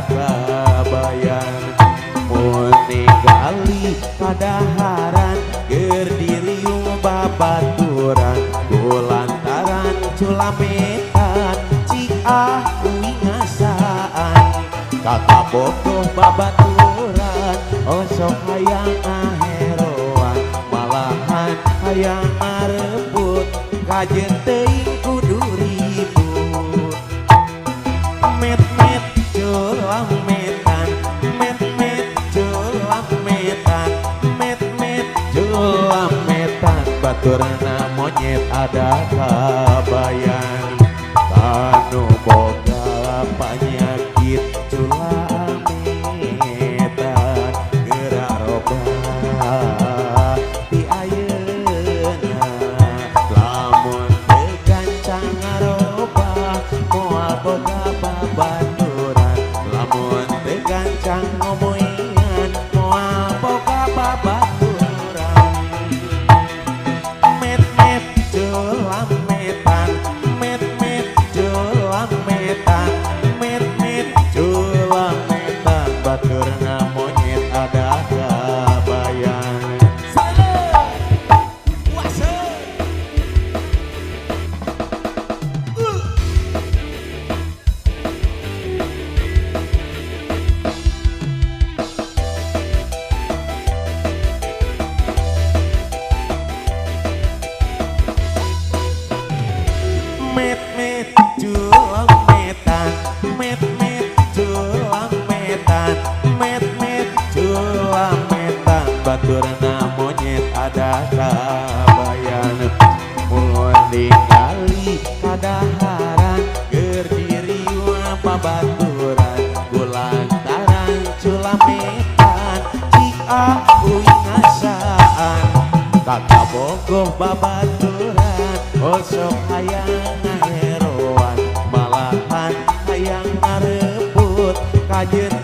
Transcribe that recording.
kabayan mun ningali kadaharan gerdiriung babaturan kulantaran culametan cik uing ngasaan kata bogoh babaturan oh sok hayang aheroan malahan hayang ngarebut kajen teuing kudu ribut met-met culang metan met-met culang metan met-met culang metan baturna monyet ada kabayan kanu boga panyakit culang metan gerak robah di ayeuna lamun teu gancang ngarobah moal boga babaturan lamun teu gancang ngomoyan moal boga babaturan met-met culang metan met-met culang metan met-met culang metan baturna monyet ada kabayan met-met culang metan met-met culang metan met-met culang metan baturna monyet ada kabayan mun ningali kadaharan gerdiri babaturan kulantaran culametan cik uing ngasaan kata bogoh babaturan oh sok hayang ngaheroan malahan hayang ngarebut kajen